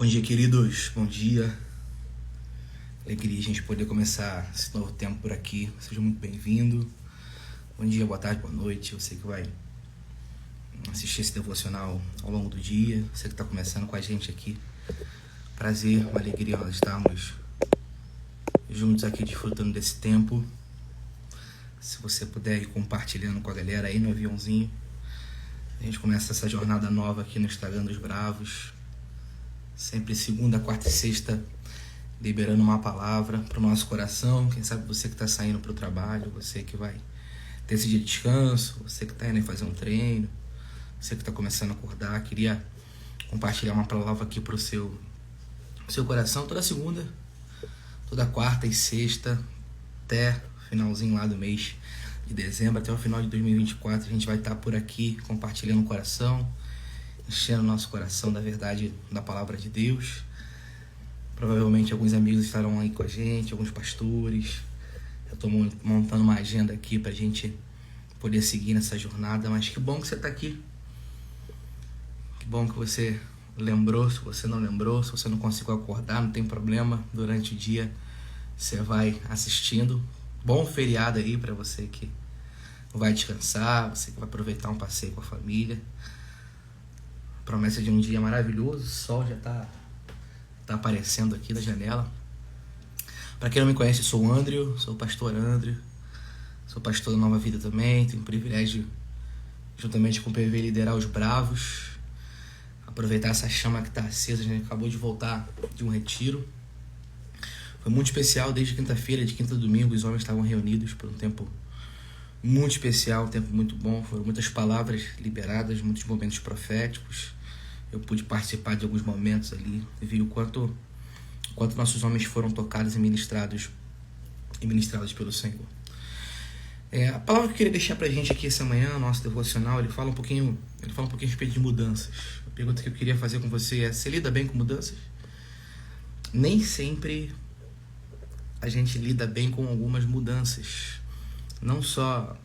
Bom dia, queridos. Bom dia. Alegria a gente poder começar esse novo tempo por aqui. Seja muito bem-vindo. Bom dia, boa tarde, boa noite. Você que vai assistir esse devocional ao longo do dia. Você que está começando com a gente aqui. Prazer, uma alegria nós estarmos juntos aqui desfrutando desse tempo. Se você puder ir compartilhando com a galera aí no aviãozinho. A gente começa essa jornada nova aqui no Instagram dos Bravos. Sempre segunda, quarta e sexta, liberando uma palavra para o nosso coração. Quem sabe você que está saindo para o trabalho, você que vai ter esse dia de descanso, você que está indo fazer um treino, você que está começando a acordar. Queria compartilhar uma palavra aqui para o seu coração toda segunda, toda quarta e sexta, até finalzinho lá do mês de dezembro, até o final de 2024. A gente vai estar por aqui compartilhando o coração, enchendo o nosso coração da verdade da palavra de Deus. Provavelmente alguns amigos estarão aí com a gente, alguns pastores. Eu estou montando uma agenda aqui para a gente poder seguir nessa jornada. Mas que bom que você está aqui. Que bom que você lembrou. Se você não lembrou, se você não conseguiu acordar, não tem problema. Durante o dia você vai assistindo. Bom feriado aí para você que vai descansar, você que vai aproveitar um passeio com a família. Promessa de um dia maravilhoso. O sol já tá aparecendo aqui na janela. Para quem não me conhece, eu sou o Andrew, sou o pastor Andrew, sou pastor da Nova Vida também. Tenho o privilégio, juntamente com o PV, liderar os Bravos, aproveitar essa chama que está acesa. A gente acabou de voltar de um retiro. Foi muito especial. Desde quinta-feira, de quinta a domingo, os homens estavam reunidos por um tempo muito especial, um tempo muito bom. Foram muitas palavras liberadas, muitos momentos proféticos. Eu pude participar de alguns momentos ali e vi o quanto nossos homens foram tocados e ministrados pelo Senhor. A palavra que eu queria deixar pra gente aqui essa manhã, nosso devocional, ele fala um pouquinho a respeito de mudanças. A pergunta que eu queria fazer com você é: você lida bem com mudanças? Nem sempre a gente lida bem com algumas mudanças. Não só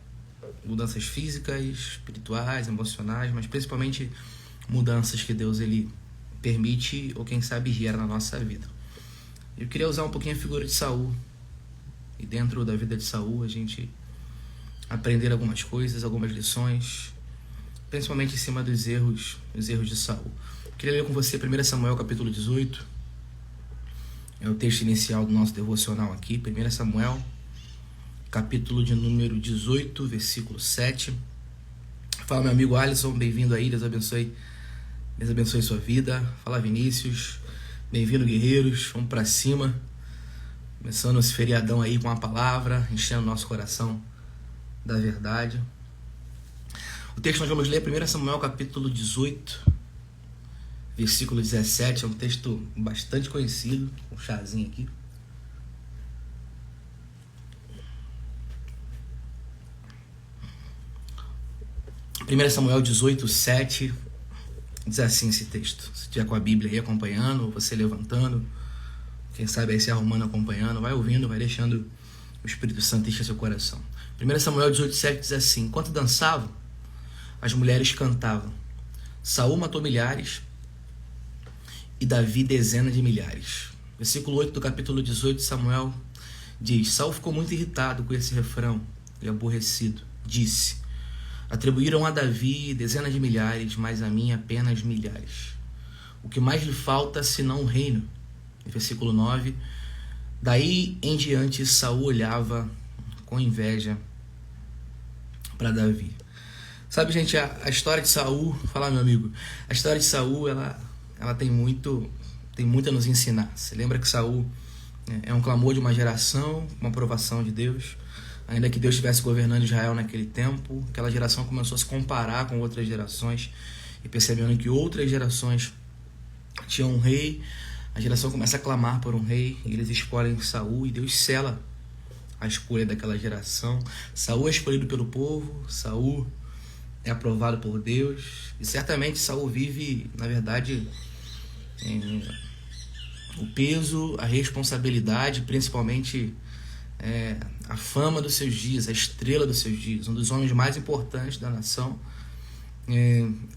mudanças físicas, espirituais, emocionais, mas principalmente mudanças que Deus ele permite ou quem sabe gera na nossa vida. Eu queria usar um pouquinho a figura de Saul. E dentro da vida de Saul a gente aprender algumas coisas, algumas lições, principalmente em cima dos erros de Saul. Eu queria ler com você 1 Samuel capítulo 18. É o texto inicial do nosso devocional aqui. 1 Samuel capítulo de número 18, versículo 7. Fala, meu amigo Alisson, bem-vindo aí, Deus abençoe sua vida. Fala, Vinícius, bem-vindo, guerreiros, vamos pra cima. Começando esse feriadão aí com a palavra, enchendo o nosso coração da verdade. O texto que nós vamos ler é 1 Samuel capítulo 18, versículo 17, é um texto bastante conhecido, um chazinho aqui. 1 Samuel 18, 7, diz assim esse texto. Se tiver com a Bíblia aí acompanhando, ou você levantando, quem sabe aí se arrumando, acompanhando, vai ouvindo, vai deixando o Espírito Santo encher seu coração. 1 Samuel 18, 7 diz assim: enquanto dançavam, as mulheres cantavam. Saul matou milhares e Davi dezenas de milhares. Versículo 8 do capítulo 18 de Samuel diz: Saul ficou muito irritado com esse refrão e aborrecido. Disse: atribuíram a Davi dezenas de milhares, mas a mim apenas milhares. O que mais lhe falta senão o reino? Versículo 9. Daí em diante Saul olhava com inveja para Davi. Sabe, gente, a história de Saul, fala, meu amigo, a história de Saul, ela tem muito a nos ensinar. Você lembra que Saul é um clamor de uma geração, uma aprovação de Deus. Ainda que Deus estivesse governando Israel naquele tempo, aquela geração começou a se comparar com outras gerações e percebendo que outras gerações tinham um rei, a geração começa a clamar por um rei, e eles escolhem Saul e Deus sela a escolha daquela geração. Saul é escolhido pelo povo, Saul é aprovado por Deus, e certamente Saul vive, na verdade, o peso, a responsabilidade, principalmente a fama dos seus dias, a estrela dos seus dias. Um dos homens mais importantes da nação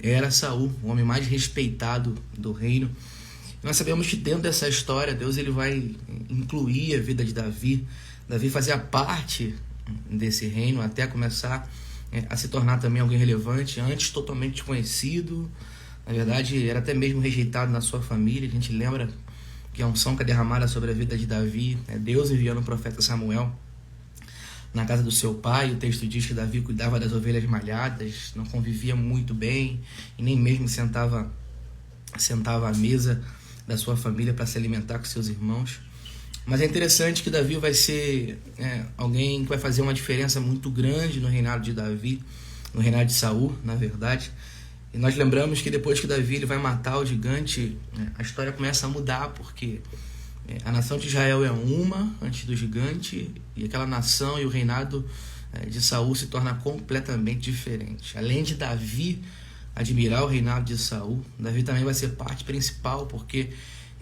era Saul, o homem mais respeitado do reino. Nós sabemos que dentro dessa história, Deus ele vai incluir a vida de Davi. Davi fazia parte desse reino até começar a se tornar também alguém relevante, antes totalmente desconhecido. Na verdade, era até mesmo rejeitado na sua família. A gente lembra que a unção que é derramada sobre a vida de Davi, Deus enviando o profeta Samuel na casa do seu pai. O texto diz que Davi cuidava das ovelhas malhadas, não convivia muito bem e nem mesmo sentava à mesa da sua família para se alimentar com seus irmãos. Mas é interessante que Davi vai ser alguém que vai fazer uma diferença muito grande no reinado de Davi, no reinado de Saul, na verdade. E nós lembramos que depois que Davi ele vai matar o gigante, a história começa a mudar, porque a nação de Israel é uma antes do gigante, e aquela nação e o reinado de Saul se torna completamente diferente. Além de Davi admirar o reinado de Saul, Davi também vai ser parte principal, porque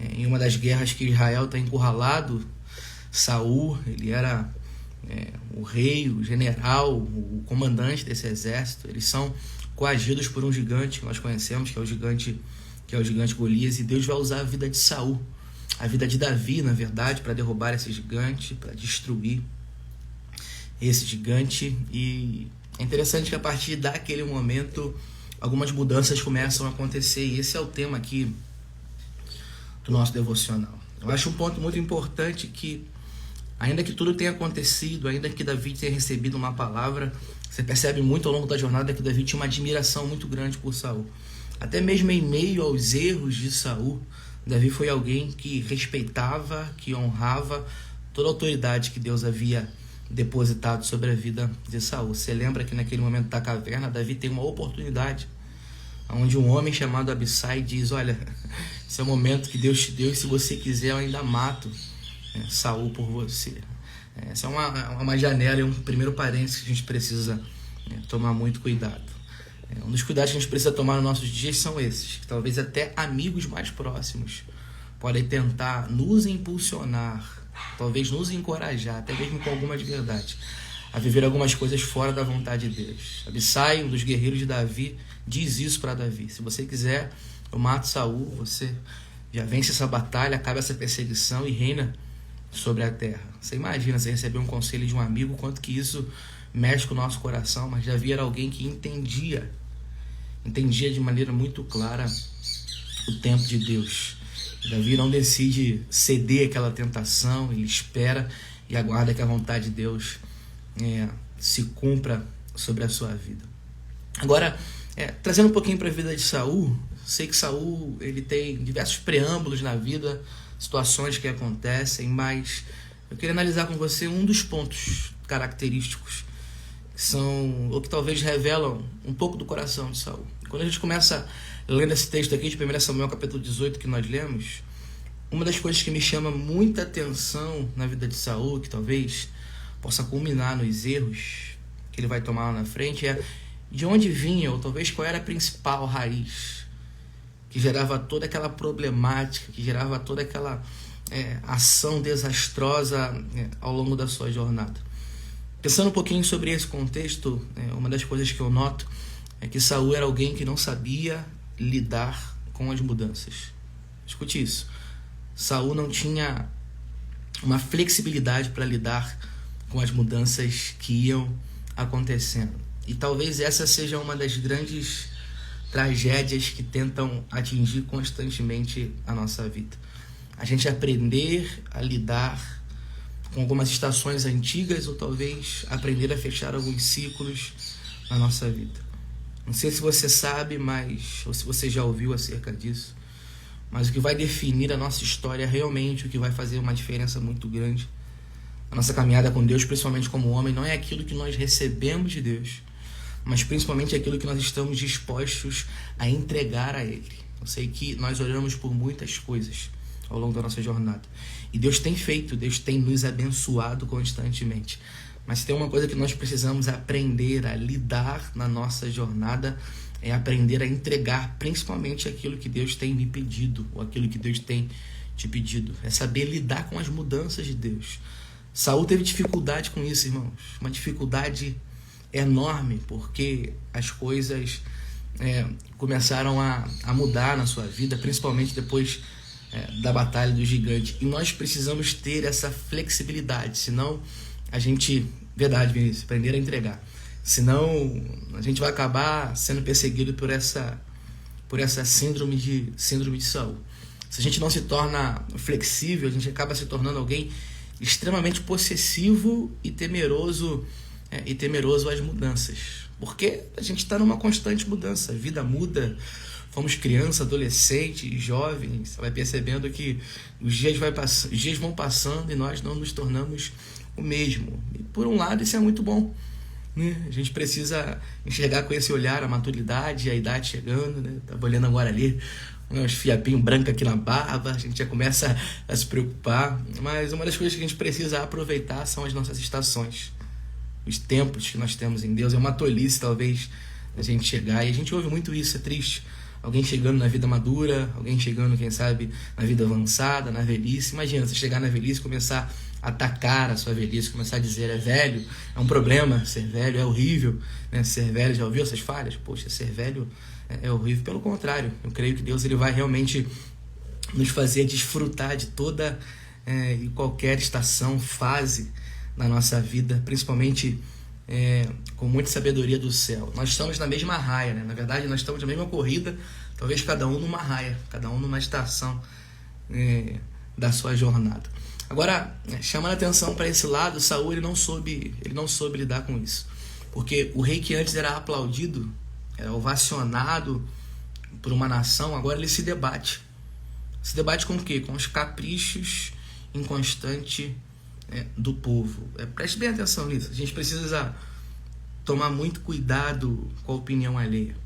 em uma das guerras que Israel está encurralado, Saul ele era o rei, o general, o comandante desse exército. Eles são coagidos por um gigante que nós conhecemos, que é o gigante Golias, e Deus vai usar a vida de Saul, a vida de Davi, na verdade, para derrubar esse gigante, para destruir esse gigante. E é interessante que a partir daquele momento algumas mudanças começam a acontecer, e esse é o tema aqui do nosso devocional. Eu acho um ponto muito importante que, ainda que tudo tenha acontecido, ainda que Davi tenha recebido uma palavra, você percebe muito ao longo da jornada que Davi tinha uma admiração muito grande por Saul. Até mesmo em meio aos erros de Saul, Davi foi alguém que respeitava, que honrava toda a autoridade que Deus havia depositado sobre a vida de Saul. Você lembra que naquele momento da caverna, Davi tem uma oportunidade, onde um homem chamado Abissai diz: olha, esse é o momento que Deus te deu, e se você quiser eu ainda mato Saul por você. Essa é uma janela e um primeiro parênteses que a gente precisa tomar muito cuidado. Um dos cuidados que a gente precisa tomar nos nossos dias são esses, que talvez até amigos mais próximos podem tentar nos impulsionar, talvez nos encorajar, até mesmo com alguma de verdade, a viver algumas coisas fora da vontade de Deus. Abissai, um dos guerreiros de Davi, diz isso para Davi: se você quiser, eu mato Saul, você já vence essa batalha, acaba essa perseguição e reina sobre a terra. Você imagina você receber um conselho de um amigo, quanto que isso mexe com o nosso coração. Mas Davi era alguém que entendia de maneira muito clara o tempo de Deus. Davi não decide ceder àquela tentação, ele espera e aguarda que a vontade de Deus se cumpra sobre a sua vida. Agora, trazendo um pouquinho para a vida de Saul, sei que Saul ele tem diversos preâmbulos na vida, situações que acontecem, mas eu queria analisar com você um dos pontos característicos que são, ou que talvez revelam um pouco do coração de Saul. Quando a gente começa lendo esse texto aqui de 1 Samuel capítulo 18 que nós lemos, uma das coisas que me chama muita atenção na vida de Saul, que talvez possa culminar nos erros que ele vai tomar lá na frente, é de onde vinha, ou talvez qual era a principal raiz que gerava toda aquela problemática, que gerava toda aquela ação desastrosa ao longo da sua jornada. Pensando um pouquinho sobre esse contexto, uma das coisas que eu noto é que Saul era alguém que não sabia lidar com as mudanças. Escute isso. Saul não tinha uma flexibilidade para lidar com as mudanças que iam acontecendo. E talvez essa seja uma das grandes tragédias que tentam atingir constantemente a nossa vida. A gente aprender a lidar com algumas estações antigas, ou talvez aprender a fechar alguns ciclos na nossa vida. Não sei se você sabe, ou se você já ouviu acerca disso, mas o que vai definir a nossa história realmente, o que vai fazer uma diferença muito grande na nossa caminhada com Deus, principalmente como homem, não é aquilo que nós recebemos de Deus, mas principalmente aquilo que nós estamos dispostos a entregar a Ele. Eu sei que nós oramos por muitas coisas ao longo da nossa jornada, e Deus tem feito, Deus tem nos abençoado constantemente, mas tem uma coisa que nós precisamos aprender a lidar na nossa jornada, é aprender a entregar principalmente aquilo que Deus tem me pedido, ou aquilo que Deus tem te pedido, é saber lidar com as mudanças de Deus. Saul teve dificuldade com isso, irmãos, uma dificuldade enorme, porque as coisas começaram a mudar na sua vida, principalmente depois da batalha do gigante. E nós precisamos ter essa flexibilidade, senão a gente, verdade, Vinícius, aprender a entregar. Senão a gente vai acabar sendo perseguido por essa síndrome de Saul. Se a gente não se torna flexível, a gente acaba se tornando alguém extremamente possessivo e temeroso às mudanças. Porque a gente está numa constante mudança, a vida muda, fomos criança, adolescente, jovens, você vai percebendo que os dias vão passando e nós não nos tornamos o mesmo. E por um lado isso é muito bom, né? A gente precisa enxergar com esse olhar a maturidade, a idade chegando, né? Estava olhando agora ali, uns fiapinhos brancos aqui na barba, a gente já começa a se preocupar, mas uma das coisas que a gente precisa aproveitar são as nossas estações, os tempos que nós temos em Deus. É uma tolice talvez a gente chegar, e a gente ouve muito isso, é triste, alguém chegando na vida madura, alguém chegando, quem sabe, na vida avançada, na velhice. Imagina, você chegar na velhice e começar a atacar a sua velhice, começar a dizer, é velho, é um problema, ser velho é horrível, né? Ser velho, já ouviu essas falhas? Poxa, ser velho é horrível. Pelo contrário, eu creio que Deus ele vai realmente nos fazer desfrutar de toda e qualquer estação, fase na nossa vida, principalmente com muita sabedoria do céu. Nós estamos na mesma raia, né? Na verdade, nós estamos na mesma corrida, talvez cada um numa raia, cada um numa estação da sua jornada. Agora, chamando a atenção para esse lado, Saul ele não soube lidar com isso, porque o rei que antes era aplaudido, era ovacionado por uma nação, agora ele se debate com o quê? Com os caprichos inconstantes do povo. Preste bem atenção nisso. A gente precisa tomar muito cuidado com a opinião alheia.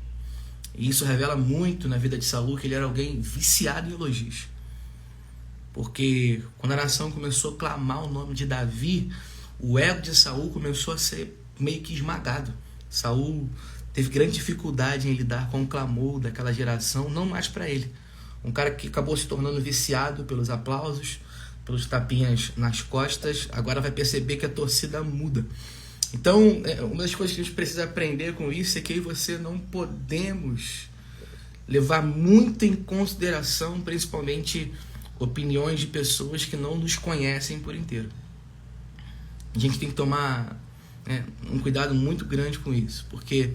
E isso revela muito na vida de Saul, que ele era alguém viciado em elogios. Porque quando a nação começou a clamar o nome de Davi, o ego de Saul começou a ser meio que esmagado. Saul teve grande dificuldade em lidar com o clamor daquela geração, não mais para ele. Um cara que acabou se tornando viciado pelos aplausos, pelos tapinhas nas costas, agora vai perceber que a torcida muda. Então, uma das coisas que a gente precisa aprender com isso é que eu e você não podemos levar muito em consideração, principalmente, opiniões de pessoas que não nos conhecem por inteiro. A gente tem que tomar um cuidado muito grande com isso, porque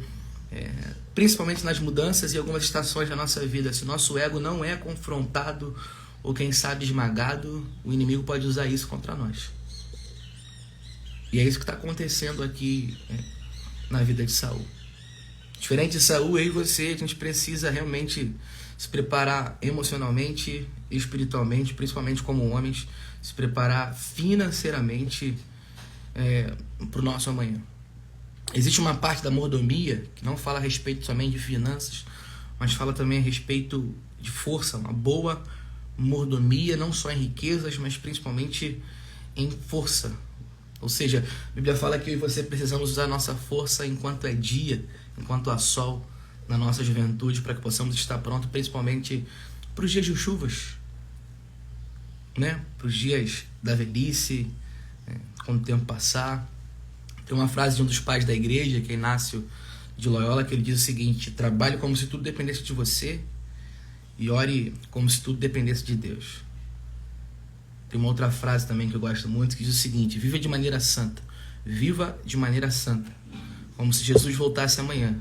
principalmente nas mudanças e algumas estações da nossa vida, se nosso ego não é confrontado ou quem sabe esmagado, o inimigo pode usar isso contra nós. E é isso que está acontecendo aqui na vida de Saul. Diferente de Saul, eu e você, a gente precisa realmente se preparar emocionalmente, espiritualmente, principalmente como homens, se preparar financeiramente para o nosso amanhã. Existe uma parte da mordomia que não fala a respeito somente de finanças, mas fala também a respeito de força, uma boa mordomia, não só em riquezas, mas principalmente em força. Ou seja, a Bíblia fala que eu e você precisamos usar a nossa força enquanto é dia, enquanto há sol na nossa juventude, para que possamos estar prontos, principalmente para os dias de chuvas, né? Para os dias da velhice, quando o tempo passar. Tem uma frase de um dos pais da igreja, que é Inácio de Loyola, que ele diz o seguinte: trabalhe como se tudo dependesse de você e ore como se tudo dependesse de Deus. Tem uma outra frase também que eu gosto muito, que diz o seguinte: viva de maneira santa, como se Jesus voltasse amanhã,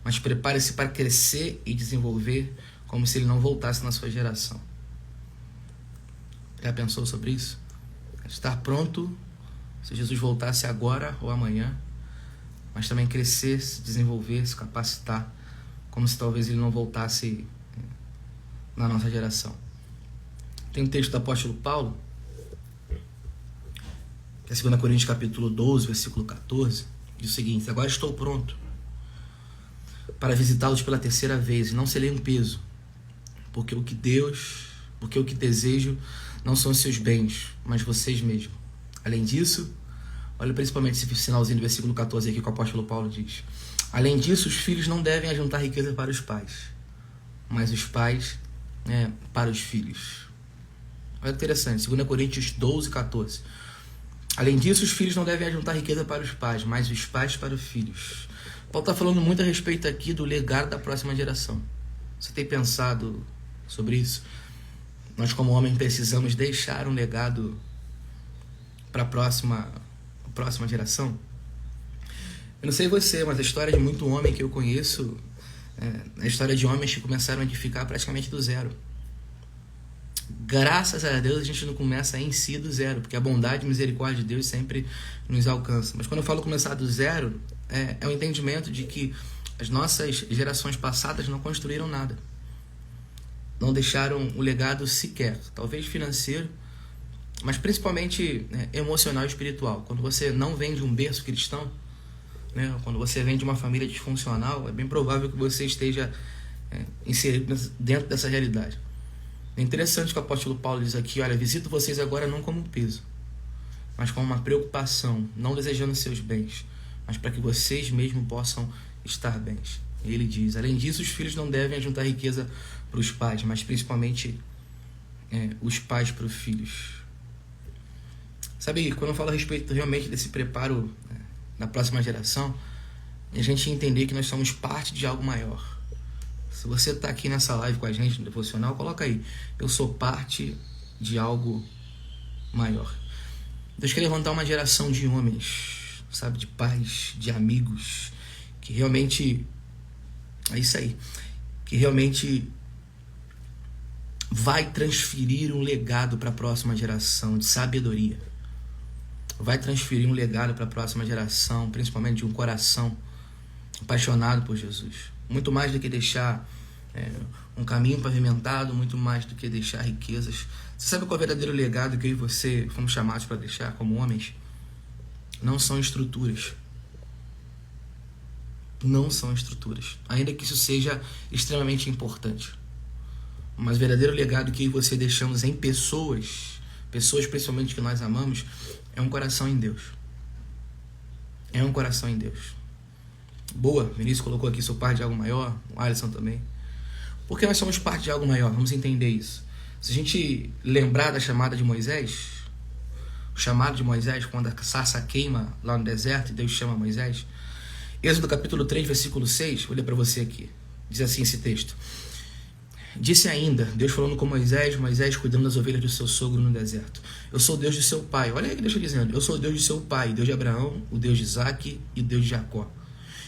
mas prepare-se para crescer e desenvolver como se ele não voltasse na sua geração. Já pensou sobre isso? Estar pronto se Jesus voltasse agora ou amanhã, mas também crescer, se desenvolver, se capacitar, como se talvez ele não voltasse na nossa geração. Tem um texto do apóstolo Paulo, que é 2 Coríntios capítulo 12, versículo 14, diz o seguinte: agora estou pronto para visitá-los pela terceira vez, e não serei um peso, porque o que desejo não são os seus bens, mas vocês mesmos. Além disso, olha principalmente esse finalzinho do versículo 14 aqui que o apóstolo Paulo diz: além disso, os filhos não devem ajuntar riqueza para os pais, mas os pais para os filhos. Olha que interessante, 2 Coríntios 12, 14. Além disso, os filhos não devem ajuntar riqueza para os pais, mas os pais para os filhos. Paulo está falando muito a respeito aqui do legado da próxima geração. Você tem pensado sobre isso? Nós, como homens, precisamos deixar um legado para a próxima geração. Eu não sei você, mas a história de muito homem que eu conheço é a história de homens que começaram a edificar praticamente do zero. Graças a Deus a gente não começa em si do zero, porque a bondade e misericórdia de Deus sempre nos alcança. Mas quando eu falo começar do zero, é o entendimento de que as nossas gerações passadas não construíram nada. Não deixaram o legado sequer, talvez financeiro, mas principalmente emocional e espiritual. Quando você não vem de um berço cristão, quando você vem de uma família disfuncional, é bem provável que você esteja inserido dentro dessa realidade. É interessante que o apóstolo Paulo diz aqui: olha, visito vocês agora não como um peso, mas como uma preocupação, não desejando seus bens, mas para que vocês mesmos possam estar bens. E ele diz: além disso, os filhos não devem juntar riqueza para os pais, mas principalmente os pais para os filhos. Sabe, quando eu falo a respeito realmente desse preparo da próxima geração, a gente entender que nós somos parte de algo maior. Se você está aqui nessa live com a gente no devocional, coloca aí: eu sou parte de algo maior. Deus quer levantar uma geração de homens, sabe, de pais, de amigos, que realmente é isso aí, que realmente vai transferir um legado para a próxima geração de sabedoria. Vai transferir um legado para a próxima geração, principalmente de um coração apaixonado por Jesus. Muito mais do que deixar um caminho pavimentado, muito mais do que deixar riquezas. Você sabe qual é o verdadeiro legado que eu e você fomos chamados para deixar como homens? Não são estruturas. Não são estruturas. Ainda que isso seja extremamente importante. Mas o verdadeiro legado que eu e você deixamos em pessoas principalmente que nós amamos, é um coração em Deus. É um coração em Deus. Boa, Vinícius colocou aqui: sou parte de algo maior. O Alisson também. Porque nós somos parte de algo maior, vamos entender isso. Se a gente lembrar da chamada de Moisés, o chamado de Moisés, quando a sarça queima lá no deserto e Deus chama Moisés, Êxodo capítulo 3, versículo 6, vou ler para você aqui. Diz assim esse texto: disse ainda, Deus falando com Moisés cuidando das ovelhas do seu sogro no deserto: eu sou o Deus de seu pai. Olha aí que Deus está dizendo: eu sou o Deus de seu pai, Deus de Abraão, o Deus de Isaque e o Deus de Jacó.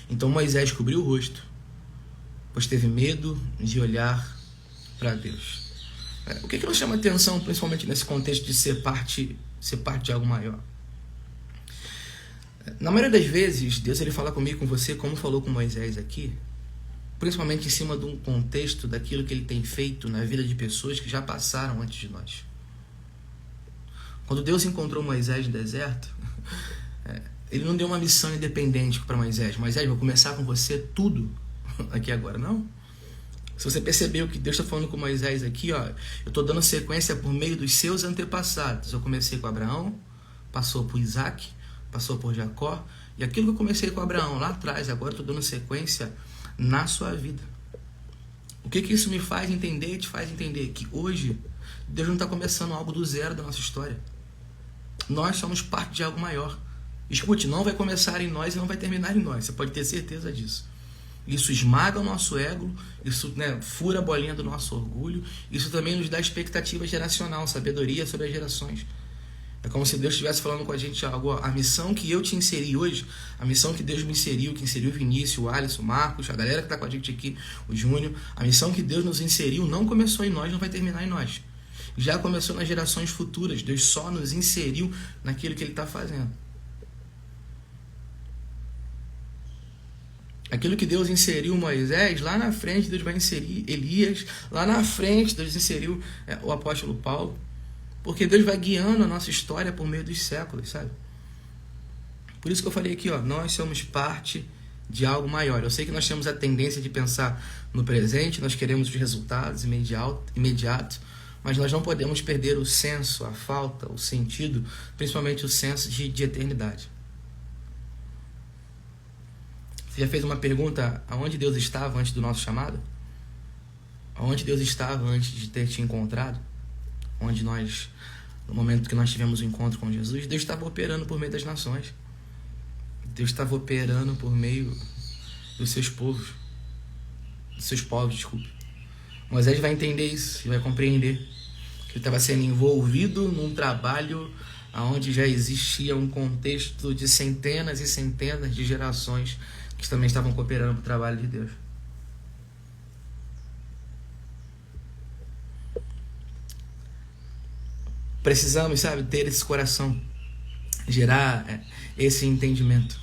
Então Moisés cobriu o rosto, pois teve medo de olhar para Deus. O que nos chama atenção, principalmente nesse contexto de ser parte de algo maior? Na maioria das vezes, Deus ele fala comigo, com você, como falou com Moisés aqui, principalmente em cima de um contexto daquilo que ele tem feito na vida de pessoas que já passaram antes de nós. Quando Deus encontrou Moisés no deserto, ele não deu uma missão independente para Moisés: Moisés, vou começar com você tudo aqui agora. Não. Se você percebeu que Deus está falando com Moisés aqui, ó, eu estou dando sequência por meio dos seus antepassados. Eu comecei com Abraão, passou por Isaque, passou por Jacó, e aquilo que eu comecei com Abraão lá atrás, agora eu estou dando sequência na sua vida. O que isso me faz entender? Te faz entender que hoje Deus não está começando algo do zero da nossa história. Nós somos parte de algo maior. Escute, não vai começar em nós e não vai terminar em nós. Você pode ter certeza disso. Isso esmaga o nosso ego, isso fura a bolinha do nosso orgulho, isso também nos dá expectativa geracional, sabedoria sobre as gerações. É como se Deus estivesse falando com a gente algo: a missão que eu te inseri hoje, a missão que Deus me inseriu, que inseriu o Vinícius, o Alisson, o Marcos, a galera que está com a gente aqui, o Júnior, a missão que Deus nos inseriu não começou em nós, não vai terminar em nós. Já começou nas gerações futuras. Deus só nos inseriu naquilo que Ele está fazendo. Aquilo que Deus inseriu Moisés, lá na frente Deus vai inserir Elias, lá na frente Deus inseriu o apóstolo Paulo, porque Deus vai guiando a nossa história por meio dos séculos, sabe? Por isso que eu falei aqui, ó, nós somos parte de algo maior. Eu sei que nós temos a tendência de pensar no presente, nós queremos os resultados imediatos, mas nós não podemos perder o senso, a falta, o sentido, principalmente o senso de eternidade. Você já fez uma pergunta: aonde Deus estava antes do nosso chamado? Aonde Deus estava antes de ter te encontrado? Onde nós, no momento que nós tivemos o encontro com Jesus, Deus estava operando por meio das nações. Deus estava operando por meio dos seus povos. Dos seus povos, desculpe. Moisés vai entender isso e vai compreender Ele estava sendo envolvido num trabalho onde já existia um contexto de centenas e centenas de gerações que também estavam cooperando para o trabalho de Deus. Precisamos, sabe, ter esse coração, gerar esse entendimento.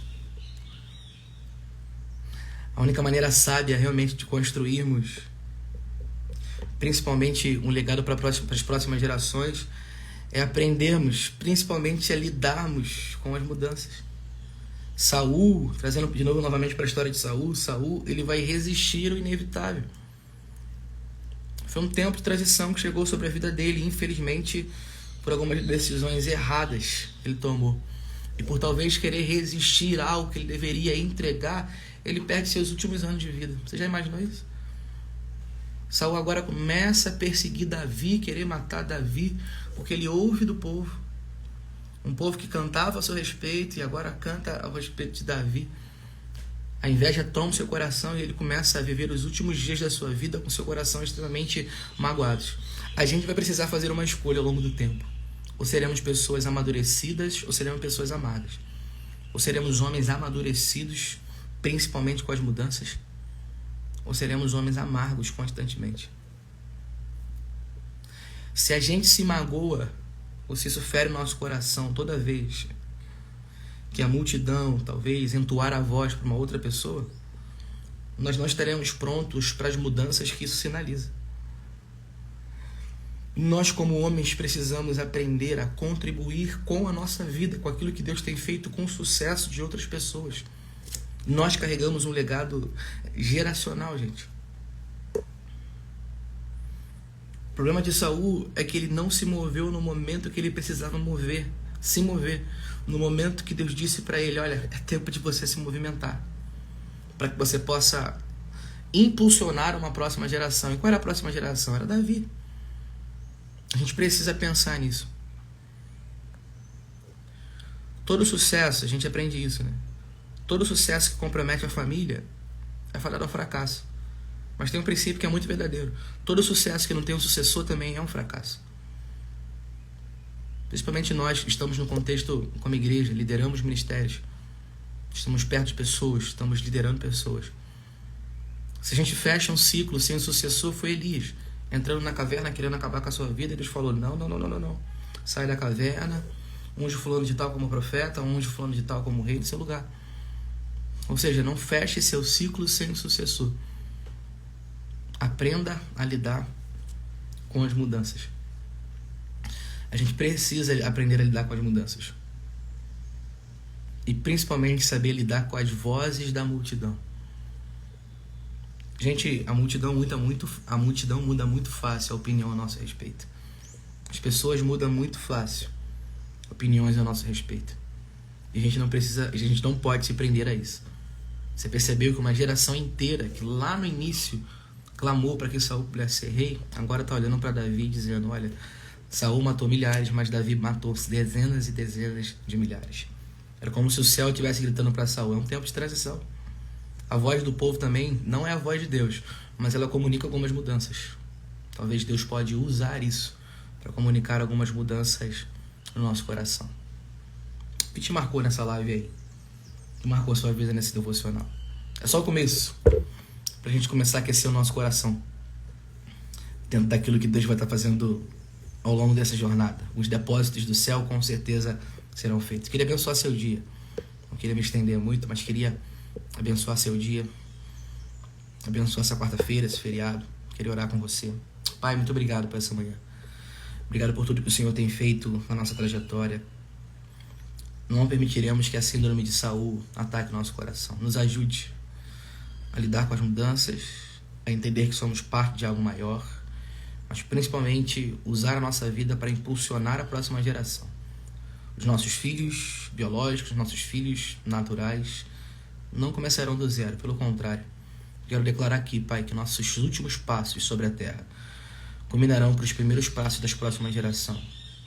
A única maneira sábia realmente de construirmos, principalmente um legado para as próximas gerações, é aprendermos, principalmente a lidarmos com as mudanças. Saul, trazendo de novo novamente para a história de Saul, ele vai resistir ao inevitável. Foi um tempo de transição que chegou sobre a vida dele, infelizmente, por algumas decisões erradas que ele tomou. E por talvez querer resistir a algo que ele deveria entregar, ele perde seus últimos anos de vida. Você já imaginou isso? Saul agora começa a perseguir Davi, querer matar Davi, porque ele ouve do povo. Um povo que cantava a seu respeito e agora canta ao respeito de Davi. A inveja toma o seu coração e ele começa a viver os últimos dias da sua vida com seu coração extremamente magoado. A gente vai precisar fazer uma escolha ao longo do tempo. Ou seremos pessoas amadurecidas ou seremos pessoas amargas. Ou seremos homens amadurecidos, principalmente com as mudanças, ou seremos homens amargos constantemente. Se a gente se magoa ou se isso fere o nosso coração toda vez que a multidão talvez entoar a voz para uma outra pessoa, nós não estaremos prontos para as mudanças que isso sinaliza. Nós, como homens, precisamos aprender a contribuir com a nossa vida, com aquilo que Deus tem feito com o sucesso de outras pessoas. Nós carregamos um legado geracional, gente. O problema de Saul é que ele não se moveu no momento que ele precisava se mover. No momento que Deus disse para ele, olha, é tempo de você se movimentar, para que você possa impulsionar uma próxima geração. E qual era a próxima geração? Era Davi. A gente precisa pensar nisso. Todo sucesso, a gente aprende isso, né? Todo sucesso que compromete a família é fadado ao fracasso. Mas tem um princípio que é muito verdadeiro. Todo sucesso que não tem um sucessor também é um fracasso. Principalmente nós que estamos no contexto como igreja, lideramos ministérios, estamos perto de pessoas, estamos liderando pessoas. Se a gente fecha um ciclo sem um sucessor, foi Elias, entrando na caverna, querendo acabar com a sua vida, e Deus falou, não. Sai da caverna, unge fulano de tal como profeta, unge fulano de tal como rei do seu lugar. Ou seja, não feche seu ciclo sem sucessor. Aprenda a lidar com as mudanças. A gente precisa aprender a lidar com as mudanças. E principalmente saber lidar com as vozes da multidão. Gente, a multidão muda muito fácil a opinião a nosso respeito. As pessoas mudam muito fácil opiniões a nosso respeito. E a gente não pode se prender a isso. Você percebeu que uma geração inteira que lá no início clamou para que Saul pudesse ser rei, agora está olhando para Davi dizendo, olha, Saul matou milhares, mas Davi matou dezenas e dezenas de milhares. Era como se o céu estivesse gritando para Saul. É um tempo de transição. A voz do povo também não é a voz de Deus, mas ela comunica algumas mudanças. Talvez Deus pode usar isso para comunicar algumas mudanças no nosso coração. O que te marcou nessa live aí? O que marcou a sua vida nesse devocional? É só o começo, para a gente começar a aquecer o nosso coração dentro daquilo que Deus vai estar fazendo ao longo dessa jornada. Os depósitos do céu com certeza serão feitos. Queria abençoar seu dia. Não queria me estender muito, mas queria abençoar seu dia. Abençoar essa quarta-feira, esse feriado. Queria orar com você. Pai, muito obrigado por essa manhã. Obrigado por tudo que o Senhor tem feito na nossa trajetória. Não permitiremos que a síndrome de Saul ataque nosso coração. Nos ajude a lidar com as mudanças, a entender que somos parte de algo maior, mas principalmente usar a nossa vida para impulsionar a próxima geração. Os nossos filhos biológicos, os nossos filhos naturais não começarão do zero, pelo contrário. Quero declarar aqui, Pai, que nossos últimos passos sobre a terra culminarão para os primeiros passos das próximas gerações.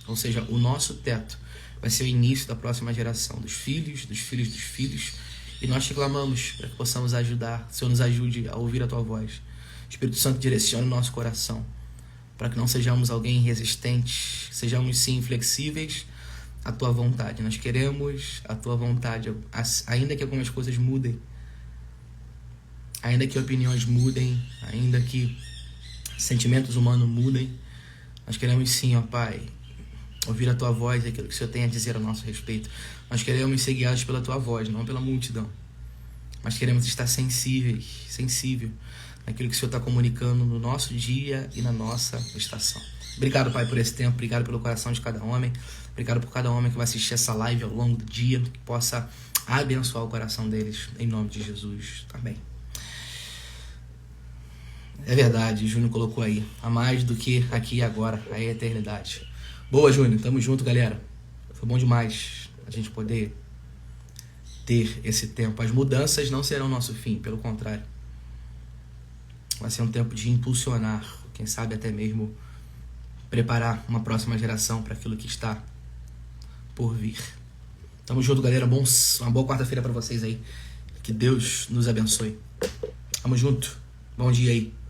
Ou seja, o nosso teto vai ser o início da próxima geração, dos filhos, dos filhos, dos filhos. E nós te clamamos para que possamos ajudar. Senhor, nos ajude a ouvir a Tua voz. Espírito Santo, direcione o nosso coração para que não sejamos alguém resistente, sejamos sim flexíveis à tua vontade. Nós queremos a tua vontade, ainda que algumas coisas mudem, ainda que opiniões mudem, ainda que sentimentos humanos mudem, nós queremos sim, ó Pai, ouvir a tua voz e aquilo que o Senhor tem a dizer a nosso respeito. Nós queremos ser guiados pela tua voz, não pela multidão. Mas queremos estar sensível naquilo que o Senhor está comunicando no nosso dia e na nossa estação. Obrigado, Pai, por esse tempo. Obrigado pelo coração de cada homem. Obrigado por cada homem que vai assistir essa live ao longo do dia, que possa abençoar o coração deles, em nome de Jesus. Amém. É verdade, Júnior colocou aí. Há mais do que aqui e agora, a eternidade. Boa, Júnior. Tamo junto, galera. Foi bom demais a gente poder ter esse tempo. As mudanças não serão nosso fim, pelo contrário. Vai ser um tempo de impulsionar, quem sabe até mesmo preparar uma próxima geração para aquilo que está por vir. Tamo junto, galera. Uma boa quarta-feira para vocês aí. Que Deus nos abençoe. Tamo junto. Bom dia aí.